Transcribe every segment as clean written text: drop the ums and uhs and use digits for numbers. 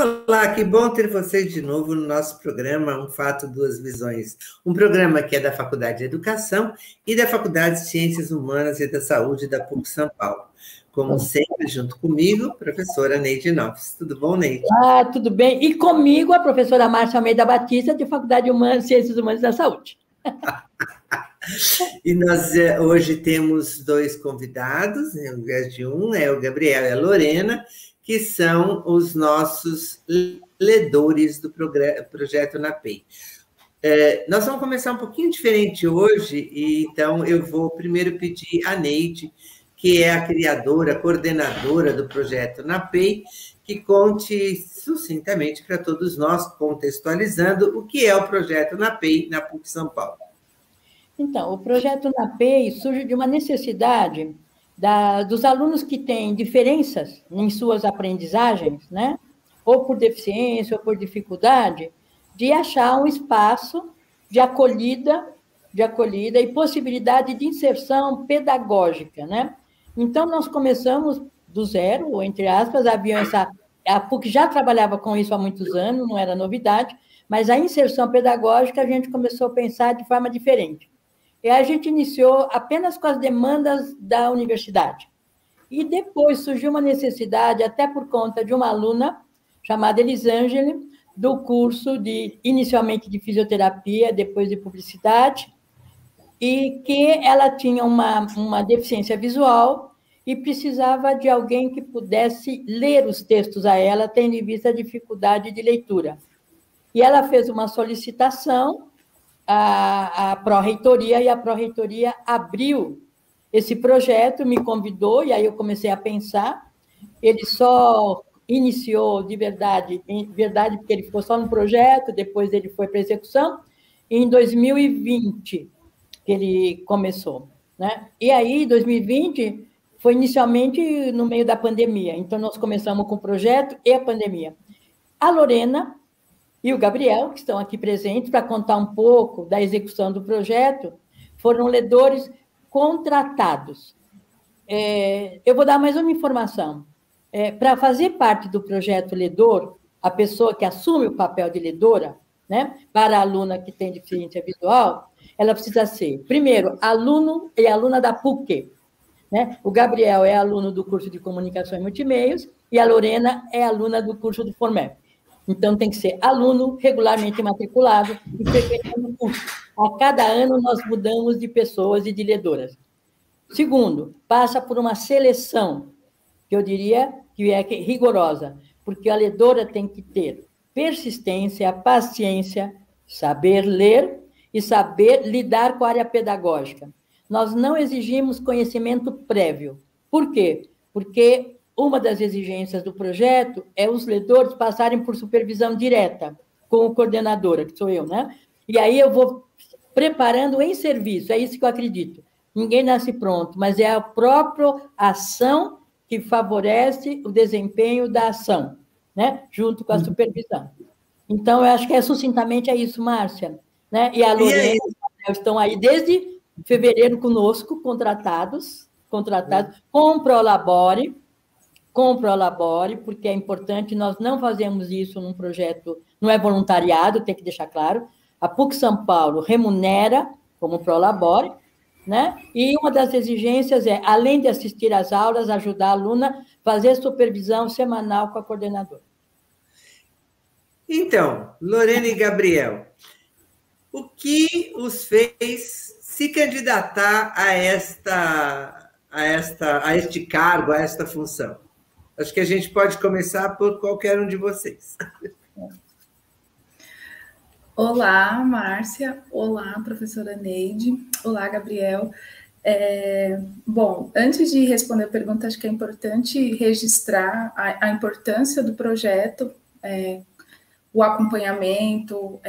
Olá, que bom ter vocês de novo no nosso programa Um Fato, Duas Visões. Um programa que é da Faculdade de Educação e da Faculdade de Ciências Humanas e da Saúde da PUC São Paulo. Como sempre, junto comigo, professora Neide Noves. Tudo bom, Neide? Tudo bem. E comigo, a professora Márcia Almeida Batista, de Faculdade de Ciências Humanas e da Saúde. E nós hoje temos dois convidados, ao invés de um, é o Gabriel e a Lorena, que são os nossos ledores do projeto NAPEI. Nós vamos começar um pouquinho diferente hoje, e então eu vou primeiro pedir a Neide, que é a criadora, coordenadora do projeto NAPEI, que conte sucintamente para todos nós, contextualizando, o que é o projeto NAPEI na PUC São Paulo. Então, o projeto NAPEI surge de uma necessidade dos alunos que têm diferenças em suas aprendizagens, né? Ou por deficiência, ou por dificuldade, de achar um espaço de acolhida e possibilidade de inserção pedagógica, né? Então, nós começamos do zero, ou entre aspas, a PUC já trabalhava com isso há muitos anos, não era novidade, mas a inserção pedagógica a gente começou a pensar de forma diferente. E a gente iniciou apenas com as demandas da universidade. E depois surgiu uma necessidade, até por conta de uma aluna chamada Elisângela, do curso inicialmente de fisioterapia, depois de publicidade, e que ela tinha uma deficiência visual e precisava de alguém que pudesse ler os textos a ela, tendo em vista a dificuldade de leitura. E ela fez uma solicitação à pró-reitoria, e a pró-reitoria abriu esse projeto, me convidou, e aí eu comecei a pensar. Ele só iniciou de verdade, porque ele ficou só no projeto, depois ele foi para a execução, e em 2020 que ele começou, né? E aí, 2020, foi inicialmente no meio da pandemia, então nós começamos com o projeto e a pandemia. A Lorena e o Gabriel, que estão aqui presentes para contar um pouco da execução do projeto, foram ledores contratados. Eu vou dar mais uma informação. Para fazer parte do projeto Ledor, a pessoa que assume o papel de ledora, né, para a aluna que tem deficiência visual, ela precisa ser, primeiro, aluno e aluna da PUC. Né? O Gabriel é aluno do curso de Comunicação e Multimeios e a Lorena é aluna do curso do Formep. Então, tem que ser aluno regularmente matriculado e frequentando o curso. A cada ano, nós mudamos de pessoas e de ledoras. Segundo, passa por uma seleção, que eu diria que é rigorosa, porque a ledora tem que ter persistência, paciência, saber ler e saber lidar com a área pedagógica. Nós não exigimos conhecimento prévio. Por quê? Porque uma das exigências do projeto é os ledores passarem por supervisão direta com a coordenadora, que sou eu, né? E aí eu vou preparando em serviço, é isso que eu acredito. Ninguém nasce pronto, mas é a própria ação que favorece o desempenho da ação, né? Junto com a supervisão. Então, eu acho que sucintamente é isso, Márcia. Né? E a Lorena estão aí desde fevereiro conosco, contratados com o Prolabore, porque é importante, nós não fazemos isso num projeto, não é voluntariado, tem que deixar claro. A PUC São Paulo remunera como Prolabore, né? E uma das exigências é, além de assistir às aulas, ajudar a aluna a fazer supervisão semanal com a coordenadora. Então, Lorena e Gabriel, o que os fez se candidatar a este cargo, a esta função? Acho que a gente pode começar por qualquer um de vocês. Olá, Márcia. Olá, professora Neide. Olá, Gabriel. Bom, antes de responder a pergunta, acho que é importante registrar a importância do projeto, o acompanhamento,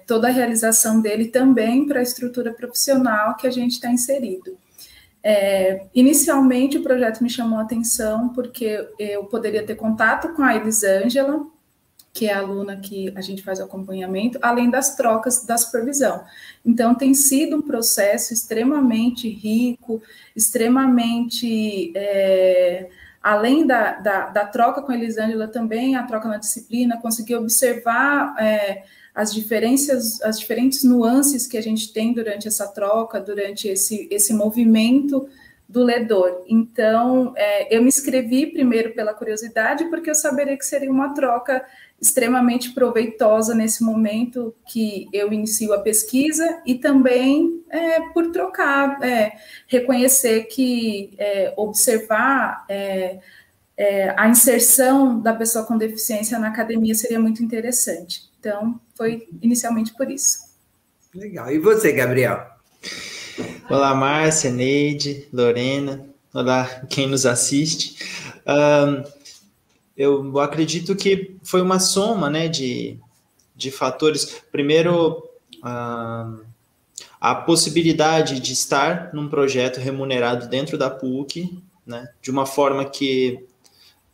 toda a realização dele também para a estrutura profissional que a gente está inserido. Inicialmente, o projeto me chamou a atenção porque eu poderia ter contato com a Elisângela, que é a aluna que a gente faz o acompanhamento, além das trocas da supervisão. Então, tem sido um processo extremamente rico, extremamente além da troca com a Elisângela, também a troca na disciplina, consegui observar as diferentes nuances que a gente tem durante essa troca, durante esse movimento do ledor. Então, eu me inscrevi primeiro pela curiosidade, porque eu saberia que seria uma troca extremamente proveitosa nesse momento que eu inicio a pesquisa, e também por trocar, reconhecer que observar a inserção da pessoa com deficiência na academia seria muito interessante. Então, foi inicialmente por isso. Legal. E você, Gabriel? Olá, Márcia, Neide, Lorena, olá quem nos assiste. Eu acredito que foi uma soma, né, de fatores. Primeiro, a possibilidade de estar num projeto remunerado dentro da PUC, né, de uma forma que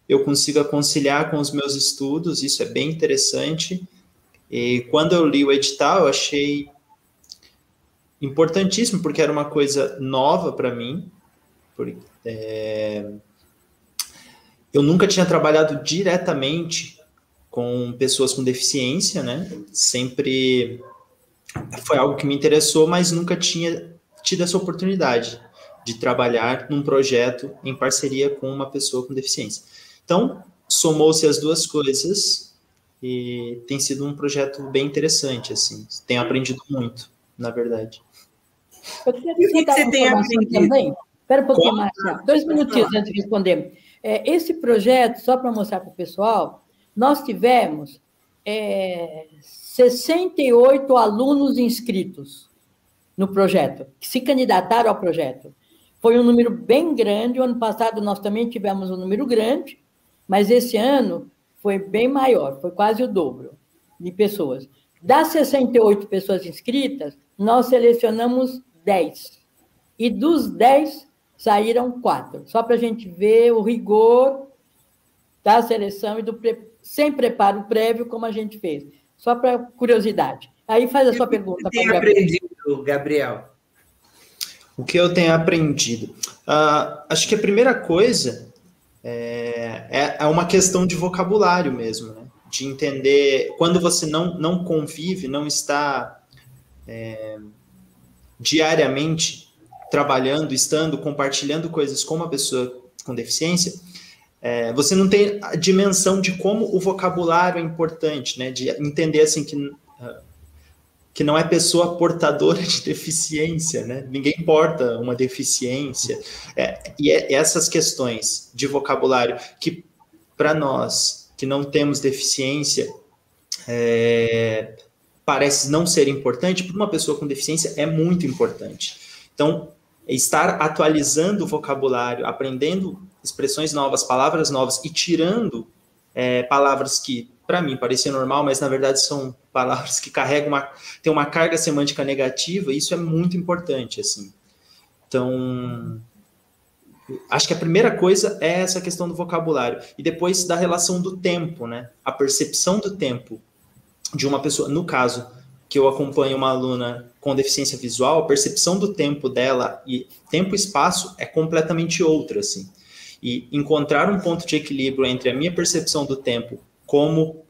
eu consiga conciliar com os meus estudos, isso é bem interessante. E quando eu li o edital, eu achei importantíssimo, porque era uma coisa nova para mim. Eu nunca tinha trabalhado diretamente com pessoas com deficiência, né? Sempre foi algo que me interessou, mas nunca tinha tido essa oportunidade de trabalhar num projeto em parceria com uma pessoa com deficiência. Então, somou-se as duas coisas e tem sido um projeto bem interessante, assim. Tenho aprendido muito, na verdade. Eu queria que você tem aprendido também. Espera um pouquinho, Márcia. 2 minutinhos antes de responder. Esse projeto, só para mostrar para o pessoal, nós tivemos 68 alunos inscritos no projeto, que se candidataram ao projeto. Foi um número bem grande. O ano passado nós também tivemos um número grande, mas esse ano foi bem maior, foi quase o dobro de pessoas. Das 68 pessoas inscritas, nós selecionamos 10. E dos 10, saíram 4. Só para a gente ver o rigor da seleção e sem preparo prévio, como a gente fez. Só para curiosidade. Aí faz a sua pergunta. O que você tem aprendido, Gabriel? O que eu tenho aprendido? Acho que a primeira coisa é uma questão de vocabulário mesmo, né? De entender, quando você não convive, não está diariamente trabalhando, estando, compartilhando coisas com uma pessoa com deficiência, você não tem a dimensão de como o vocabulário é importante, né? De entender, assim, que não é pessoa portadora de deficiência, né? Ninguém porta uma deficiência. E essas questões de vocabulário que, para nós que não temos deficiência, parece não ser importante, para uma pessoa com deficiência é muito importante. Então, estar atualizando o vocabulário, aprendendo expressões novas, palavras novas e tirando palavras que, para mim, pareciam normal, mas, na verdade, são palavras que têm uma carga semântica negativa, e isso é muito importante, assim. Então, acho que a primeira coisa é essa questão do vocabulário. E depois da relação do tempo, né? A percepção do tempo de uma pessoa, no caso, que eu acompanho uma aluna com deficiência visual, a percepção do tempo dela e tempo e espaço é completamente outra, assim. E encontrar um ponto de equilíbrio entre a minha percepção do tempo como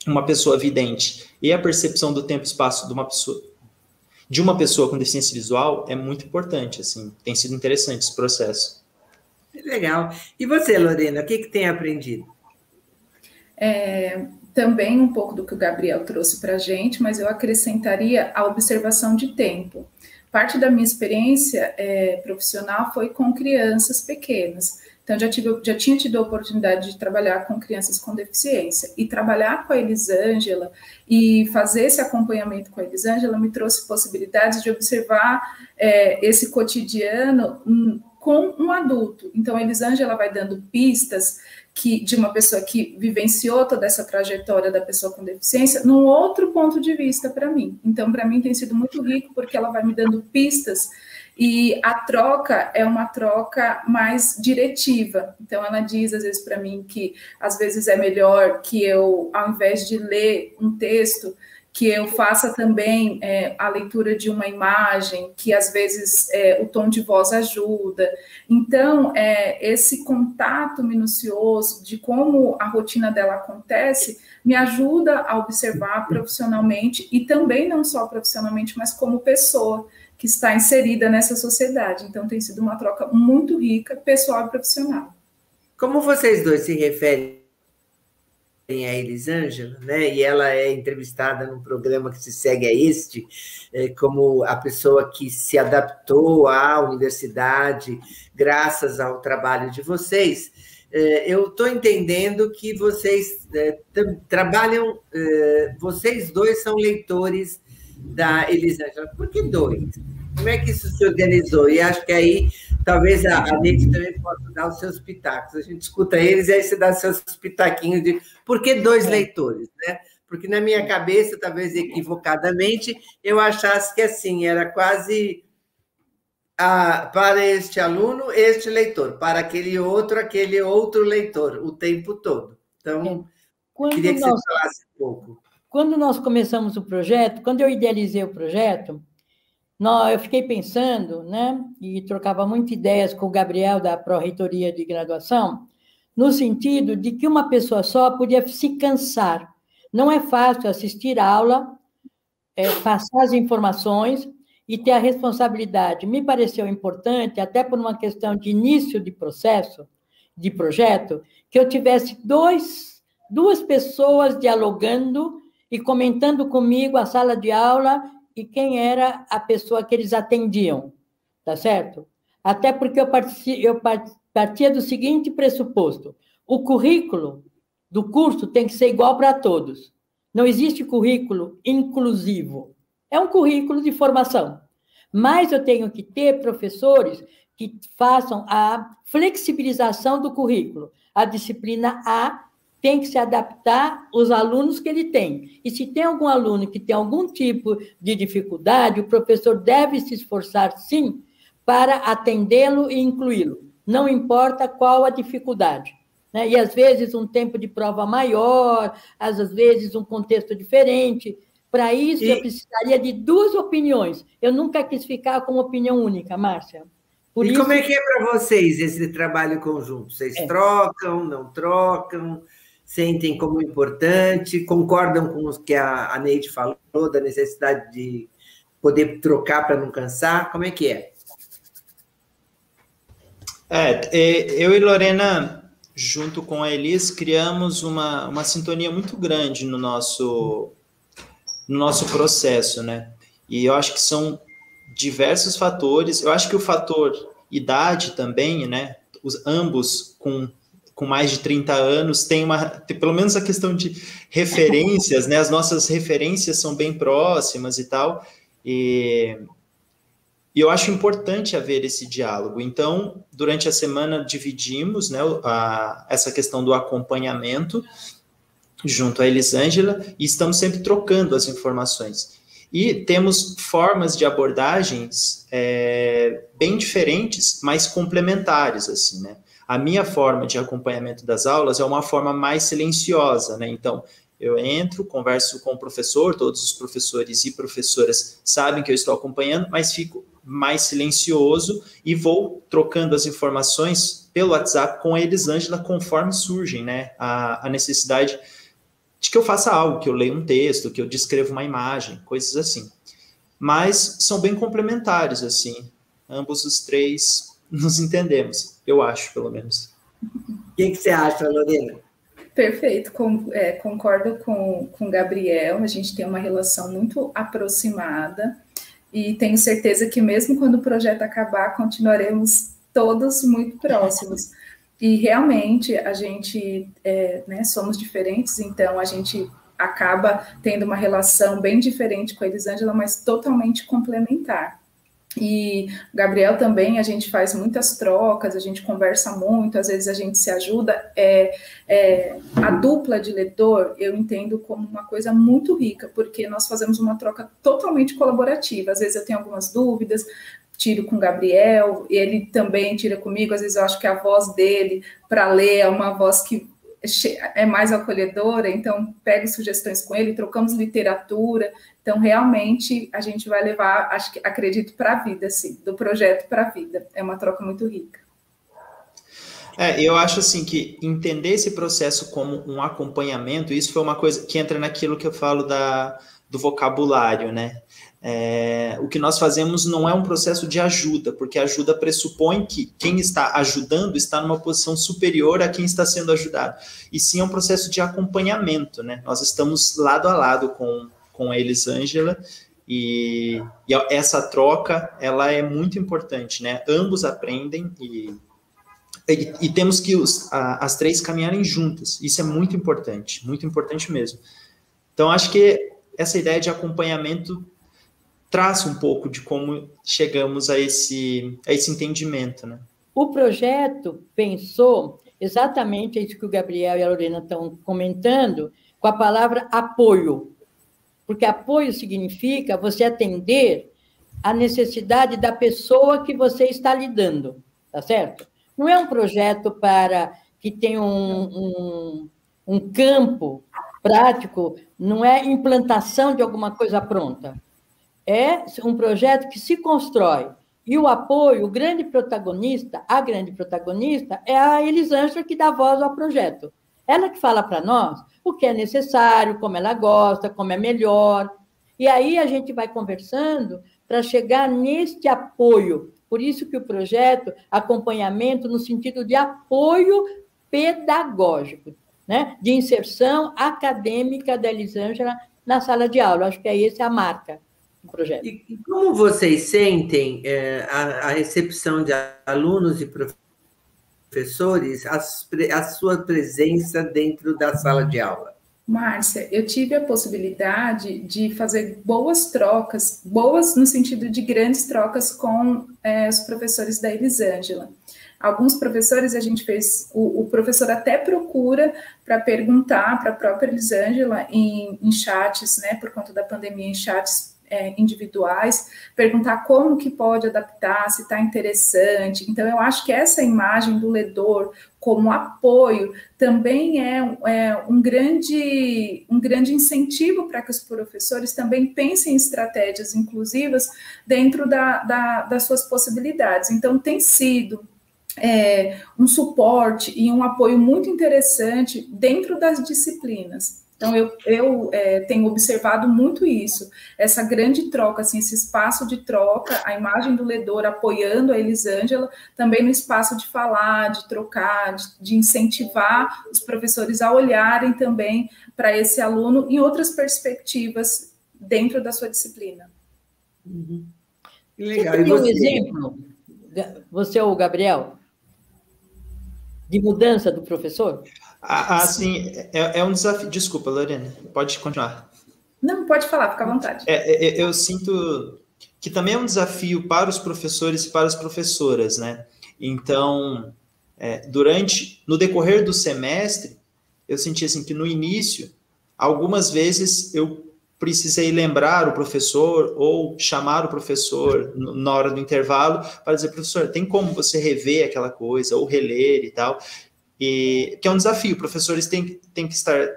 uma pessoa vidente e a percepção do tempo e espaço de uma pessoa com deficiência visual é muito importante, assim. Tem sido interessante esse processo. Legal. E você, Lorena, o que tem aprendido? Também um pouco do que o Gabriel trouxe para a gente, mas eu acrescentaria a observação de tempo. Parte da minha experiência profissional foi com crianças pequenas. Então, já tinha tido a oportunidade de trabalhar com crianças com deficiência. E trabalhar com a Elisângela e fazer esse acompanhamento com a Elisângela me trouxe possibilidades de observar esse cotidiano com um adulto. Então, a Elisângela vai dando pistas de uma pessoa que vivenciou toda essa trajetória da pessoa com deficiência num outro ponto de vista para mim. Então, para mim tem sido muito rico, porque ela vai me dando pistas e a troca é uma troca mais diretiva. Então, ela diz, às vezes, para mim que, às vezes, é melhor que eu, ao invés de ler um texto, que eu faça também a leitura de uma imagem, que às vezes o tom de voz ajuda. Então, esse contato minucioso de como a rotina dela acontece, me ajuda a observar profissionalmente, e também não só profissionalmente, mas como pessoa que está inserida nessa sociedade. Então, tem sido uma troca muito rica, pessoal e profissional. Como vocês dois se referem a Elisângela, né? E ela é entrevistada num programa que se segue a este, como a pessoa que se adaptou à universidade graças ao trabalho de vocês. Eu estou entendendo que vocês trabalham, vocês dois são leitores da Elisângela. Por que dois? Como é que isso se organizou? E acho que aí talvez a Neide também possa dar os seus pitacos. A gente escuta eles e aí você dá os seus pitaquinhos de por que dois leitores, né? Porque na minha cabeça, talvez equivocadamente, eu achasse que assim, era quase para este aluno, este leitor, para aquele outro leitor, o tempo todo. Então, queria que você falasse um pouco. Quando nós começamos o projeto, quando eu idealizei o projeto, eu fiquei pensando, né, e trocava muitas ideias com o Gabriel da Pró-Reitoria de Graduação, no sentido de que uma pessoa só podia se cansar. Não é fácil assistir a aula, passar as informações e ter a responsabilidade. Me pareceu importante, até por uma questão de início de processo, de projeto, que eu tivesse duas pessoas dialogando e comentando comigo a sala de aula e quem era a pessoa que eles atendiam, tá certo? Até porque eu partia do seguinte pressuposto: o currículo do curso tem que ser igual para todos. Não existe currículo inclusivo. É um currículo de formação. Mas eu tenho que ter professores que façam a flexibilização do currículo. A disciplina A tem que se adaptar aos alunos que ele tem. E se tem algum aluno que tem algum tipo de dificuldade, o professor deve se esforçar, sim, para atendê-lo e incluí-lo. Não importa qual a dificuldade, né? E, às vezes, um tempo de prova maior, às vezes, um contexto diferente. Para isso, eu precisaria de duas opiniões. Eu nunca quis ficar com opinião única, Márcia. Por isso... como é que é para vocês esse trabalho conjunto? Vocês trocam, não trocam? Sentem como importante, concordam com o que a Neide falou, da necessidade de poder trocar para não cansar? Como é que é? Eu e Lorena, junto com a Elis, criamos uma sintonia muito grande no nosso processo, né? E eu acho que são diversos fatores. Eu acho que o fator idade também, né? Ambos com mais de 30 anos, tem pelo menos a questão de referências, né? As nossas referências são bem próximas e tal, e eu acho importante haver esse diálogo. Então, durante a semana, dividimos, né, essa questão do acompanhamento junto à Elisângela, e estamos sempre trocando as informações. E temos formas de abordagens bem diferentes, mas complementares, assim, né? A minha forma de acompanhamento das aulas é uma forma mais silenciosa, né? Então, eu entro, converso com o professor, todos os professores e professoras sabem que eu estou acompanhando, mas fico mais silencioso e vou trocando as informações pelo WhatsApp com a Elisângela conforme surgem, né? A necessidade de que eu faça algo, que eu leia um texto, que eu descreva uma imagem, coisas assim. Mas são bem complementares, assim. Ambos os três nos entendemos, eu acho, pelo menos. O que você acha, Lorena? Perfeito, concordo com o Gabriel, a gente tem uma relação muito aproximada e tenho certeza que mesmo quando o projeto acabar, continuaremos todos muito próximos. E realmente a gente, somos diferentes, então a gente acaba tendo uma relação bem diferente com a Elisângela, mas totalmente complementar. E o Gabriel também, a gente faz muitas trocas, a gente conversa muito, às vezes a gente se ajuda. A dupla de leitor eu entendo como uma coisa muito rica, porque nós fazemos uma troca totalmente colaborativa. Às vezes eu tenho algumas dúvidas, tiro com o Gabriel, ele também tira comigo, às vezes eu acho que a voz dele para ler é uma voz que é mais acolhedora, então pego sugestões com ele, trocamos literatura, então realmente a gente vai levar, acredito, para a vida, assim, do projeto para a vida. É uma troca muito rica. Eu acho assim que entender esse processo como um acompanhamento, isso foi uma coisa que entra naquilo que eu falo do vocabulário, né? O que nós fazemos não é um processo de ajuda, porque a ajuda pressupõe que quem está ajudando está numa posição superior a quem está sendo ajudado. E sim é um processo de acompanhamento, né? Nós estamos lado a lado com a Elisângela e essa troca, ela é muito importante, né? Ambos aprendem e temos que as três caminharem juntas. Isso é muito importante mesmo. Então, acho que essa ideia de acompanhamento traz um pouco de como chegamos a esse entendimento, né? O projeto pensou exatamente isso que o Gabriel e a Lorena estão comentando, com a palavra apoio. Porque apoio significa você atender a necessidade da pessoa que você está lidando, tá certo? Não é um projeto para que tenha um campo prático, não é implantação de alguma coisa pronta. É um projeto que se constrói. E o apoio, a grande protagonista é a Elisângela, que dá voz ao projeto. Ela que fala para nós o que é necessário, como ela gosta, como é melhor. E aí a gente vai conversando para chegar neste apoio. Por isso que o projeto, acompanhamento no sentido de apoio pedagógico, né? De inserção acadêmica da Elisângela na sala de aula. Acho que essa é a marca do projeto. E como vocês sentem a recepção de alunos e professores, a sua presença dentro da sala de aula? Márcia, eu tive a possibilidade de fazer boas trocas, boas no sentido de grandes trocas com os professores da Elisângela. Alguns professores a gente fez, o professor até procura para perguntar para a própria Elisângela em chats, né, por conta da pandemia, em chats individuais, perguntar como que pode adaptar, se está interessante. Então, eu acho que essa imagem do ledor como apoio também é um grande incentivo para que os professores também pensem em estratégias inclusivas dentro das suas possibilidades. Então, tem sido um suporte e um apoio muito interessante dentro das disciplinas. Então, eu tenho observado muito isso, essa grande troca, assim, esse espaço de troca, a imagem do ledor apoiando a Elisângela, também no espaço de falar, de trocar, de incentivar os professores a olharem também para esse aluno em outras perspectivas dentro da sua disciplina. Uhum. Legal. Você tem um exemplo, você ou o Gabriel, de mudança do professor? Sim, é um desafio. Desculpa, Lorena, pode continuar. Não, pode falar, fica à vontade. Eu sinto que também é um desafio para os professores e para as professoras, né? Então, no decorrer do semestre, eu senti assim que no início, algumas vezes eu precisei lembrar o professor ou chamar o professor na hora do intervalo para dizer, professor, tem como você rever aquela coisa ou reler e tal? Que é um desafio, professores têm que estar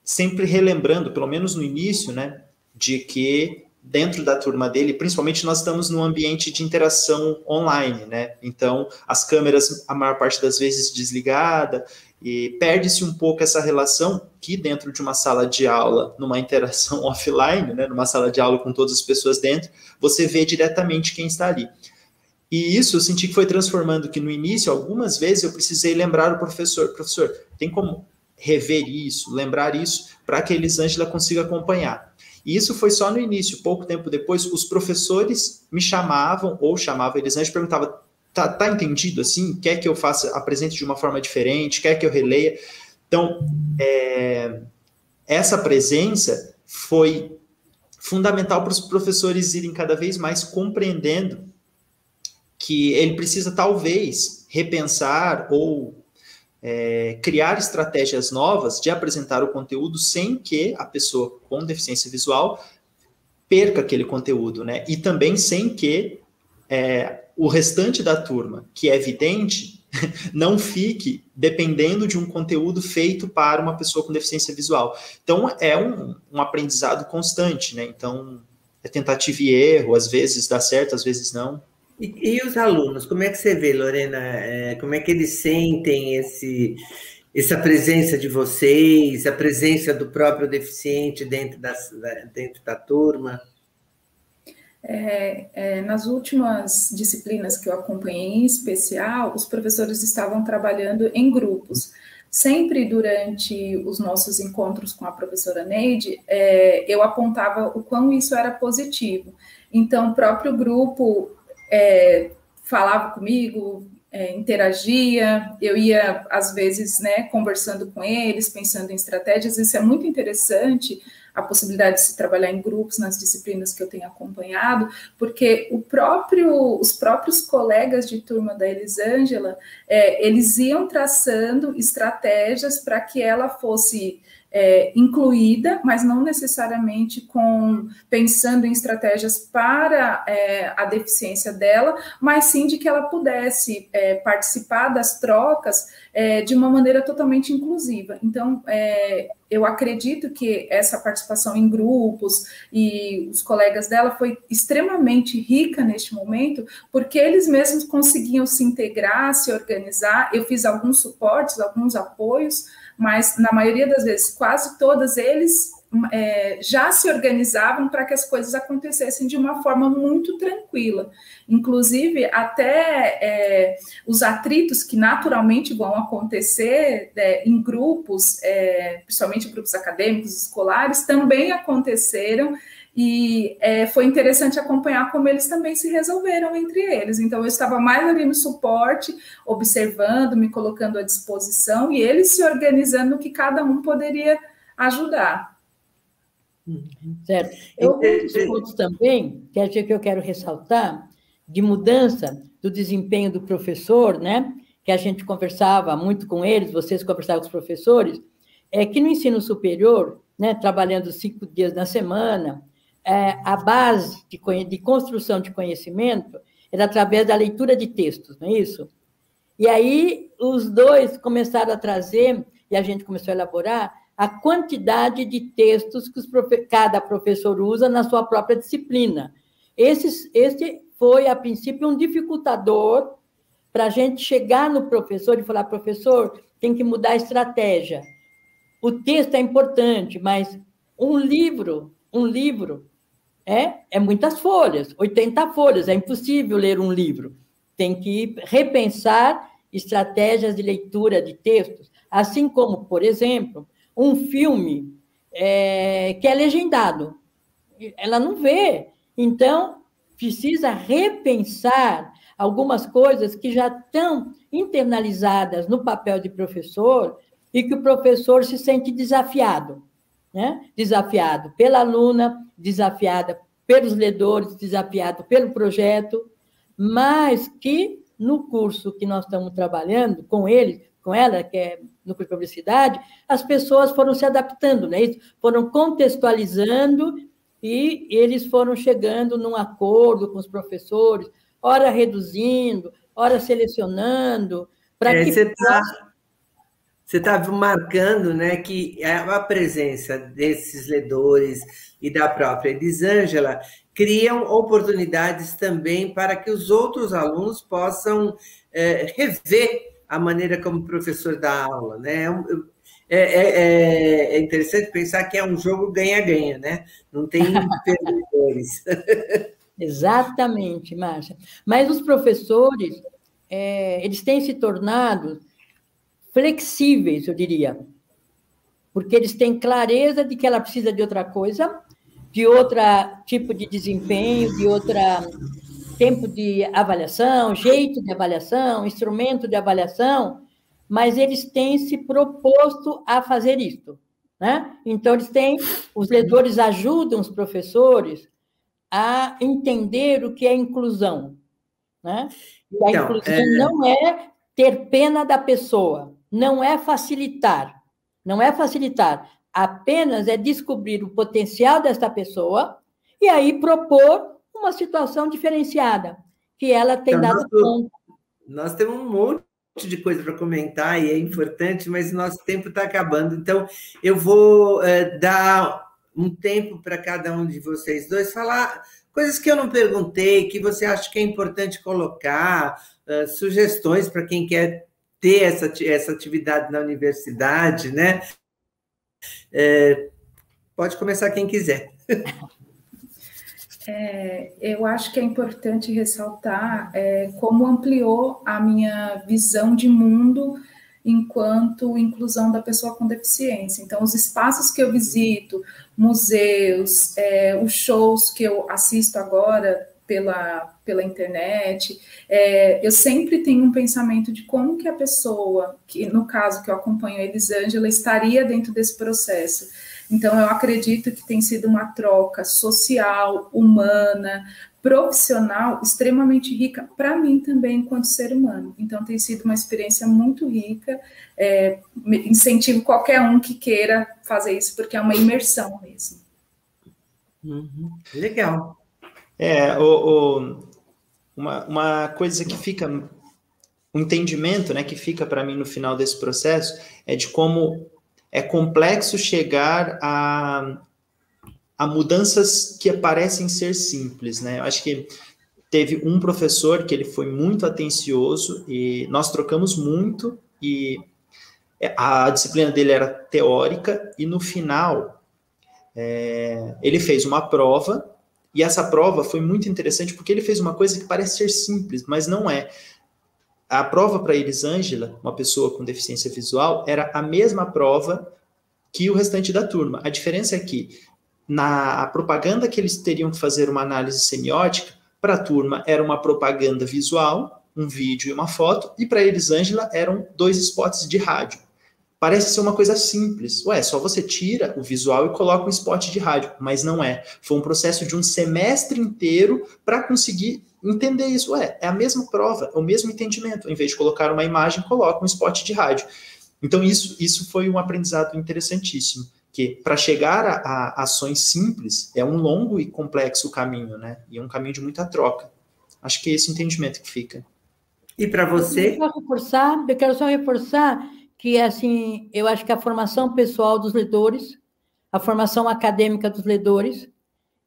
sempre relembrando, pelo menos no início, né, de que dentro da turma dele, principalmente nós estamos num ambiente de interação online, né, então as câmeras, a maior parte das vezes desligada, e perde-se um pouco essa relação que dentro de uma sala de aula, numa interação offline, né, numa sala de aula com todas as pessoas dentro, você vê diretamente quem está ali. E isso eu senti que foi transformando, que no início, algumas vezes, eu precisei lembrar o professor, tem como rever isso, lembrar isso, para que a Elisângela consiga acompanhar. E isso foi só no início, pouco tempo depois, os professores me chamavam, ou chamavam a Elisângela e perguntavam, tá entendido assim? Quer que eu apresente de uma forma diferente? Quer que eu releia? Então, essa presença foi fundamental para os professores irem cada vez mais compreendendo que ele precisa, talvez, repensar ou criar estratégias novas de apresentar o conteúdo sem que a pessoa com deficiência visual perca aquele conteúdo, né? E também sem que o restante da turma, que é vidente, Não fique dependendo de um conteúdo feito para uma pessoa com deficiência visual. Então, é um aprendizado constante, né? Então, é tentativa e erro, às vezes dá certo, às vezes não. E os alunos, como é que você vê, Lorena? Como é que eles sentem essa presença de vocês, a presença do próprio deficiente dentro da turma? Nas últimas disciplinas que eu acompanhei, em especial, os professores estavam trabalhando em grupos. Sempre durante os nossos encontros com a professora Neide, eu apontava o quão isso era positivo. Então, o próprio grupo falava comigo, interagia, eu ia, às vezes, né, conversando com eles, pensando em estratégias. Isso é muito interessante, a possibilidade de se trabalhar em grupos nas disciplinas que eu tenho acompanhado, porque os próprios colegas de turma da Elisângela, eles iam traçando estratégias para que ela fosse incluída, mas não necessariamente pensando em estratégias para a deficiência dela, mas sim de que ela pudesse participar das trocas de uma maneira totalmente inclusiva. Então, eu acredito que essa participação em grupos e os colegas dela foi extremamente rica neste momento, porque eles mesmos conseguiam se integrar, se organizar. Eu fiz alguns suportes, alguns apoios, mas na maioria das vezes, quase todas eles já se organizavam para que as coisas acontecessem de uma forma muito tranquila. Inclusive, até os atritos que naturalmente vão acontecer em grupos, principalmente grupos acadêmicos, escolares, também aconteceram, e foi interessante acompanhar como eles também se resolveram entre eles. Então, eu estava mais ali no suporte, observando, me colocando à disposição, e eles se organizando no que cada um poderia ajudar. Certo. Alguns pontos também, que eu quero ressaltar, de mudança do desempenho do professor, né? Que a gente conversava muito com eles, vocês conversavam com os professores, que no ensino superior, né, trabalhando 5 dias na semana, a base de construção de conhecimento era através da leitura de textos, não é isso? E aí os dois começaram a trazer, e a gente começou a elaborar, a quantidade de textos que cada professor usa na sua própria disciplina. Esse foi, a princípio, um dificultador para a gente chegar no professor e falar, professor, tem que mudar a estratégia. O texto é importante, mas um livro é muitas folhas, 80 folhas, é impossível ler um livro. Tem que repensar estratégias de leitura de textos, assim como, por exemplo, um filme que é legendado. Ela não vê. Então, precisa repensar algumas coisas que já estão internalizadas no papel de professor e que o professor se sente desafiado, né? Desafiado pela aluna, desafiada pelos ledores, desafiado pelo projeto, mas que no curso que nós estamos trabalhando com ele, com ela, que é no curso de publicidade, as pessoas foram se adaptando, né? Foram contextualizando e eles foram chegando num acordo com os professores, ora reduzindo, ora selecionando, para que... Você está marcando, né, que a presença desses ledores e da própria Elisângela criam oportunidades também para que os outros alunos possam rever a maneira como o professor dá aula, né? É interessante pensar que é um jogo ganha-ganha, né? Não tem perdedores. Exatamente, Márcia. Mas os professores, eles têm se tornado flexíveis, eu diria, porque eles têm clareza de que ela precisa de outra coisa, de outro tipo de desempenho, de outro tempo de avaliação, jeito de avaliação, instrumento de avaliação, mas eles têm se proposto a fazer isto, né? Então, os ledores ajudam os professores a entender o que é inclusão, né? E a inclusão não é ter pena da pessoa, não é facilitar, apenas é descobrir o potencial desta pessoa e aí propor uma situação diferenciada, que ela tem dado conta. Nós temos um monte de coisa para comentar e é importante, mas nosso tempo está acabando. Então, eu vou dar um tempo para cada um de vocês dois falar coisas que eu não perguntei, que você acha que é importante colocar, sugestões para quem quer ter essa atividade na universidade, né? Pode começar quem quiser. Eu acho que é importante ressaltar como ampliou a minha visão de mundo enquanto inclusão da pessoa com deficiência. Então, os espaços que eu visito, museus, os shows que eu assisto agora pela internet, eu sempre tenho um pensamento de como que a pessoa, que no caso que eu acompanho a Elisângela, estaria dentro desse processo. Então, eu acredito que tem sido uma troca social, humana, profissional, extremamente rica, para mim também, enquanto ser humano. Então, tem sido uma experiência muito rica. Incentivo qualquer um que queira fazer isso, porque é uma imersão mesmo. Legal. Uma coisa que fica, um entendimento, né, que fica para mim no final desse processo, é de como é complexo chegar a mudanças que parecem ser simples, né? Eu acho que teve um professor que ele foi muito atencioso e nós trocamos muito e a disciplina dele era teórica e no final ele fez uma prova e essa prova foi muito interessante porque ele fez uma coisa que parece ser simples, mas não é. A prova para Elisângela, uma pessoa com deficiência visual, era a mesma prova que o restante da turma. A diferença é que na propaganda que eles teriam que fazer uma análise semiótica, para a turma era uma propaganda visual, um vídeo e uma foto, e para Elisângela eram 2 spots de rádio. Parece ser uma coisa simples. Só você tira o visual e coloca um spot de rádio, mas não é. Foi um processo de um semestre inteiro para conseguir entender isso. É a mesma prova, é o mesmo entendimento. Em vez de colocar uma imagem, coloca um spot de rádio. Então, isso foi um aprendizado interessantíssimo, que para chegar a ações simples é um longo e complexo caminho, né? E é um caminho de muita troca. Acho que é esse entendimento que fica. E para você? Eu quero só reforçar que, assim, eu acho que a formação pessoal dos ledores, a formação acadêmica dos ledores,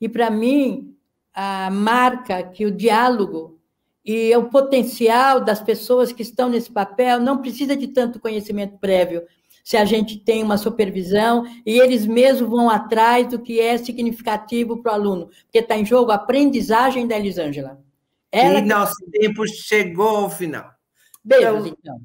e, para mim, a marca que o diálogo e o potencial das pessoas que estão nesse papel não precisa de tanto conhecimento prévio, se a gente tem uma supervisão e eles mesmos vão atrás do que é significativo para o aluno, porque está em jogo a aprendizagem da Elisângela. E nosso tempo chegou ao final. Beijos, então.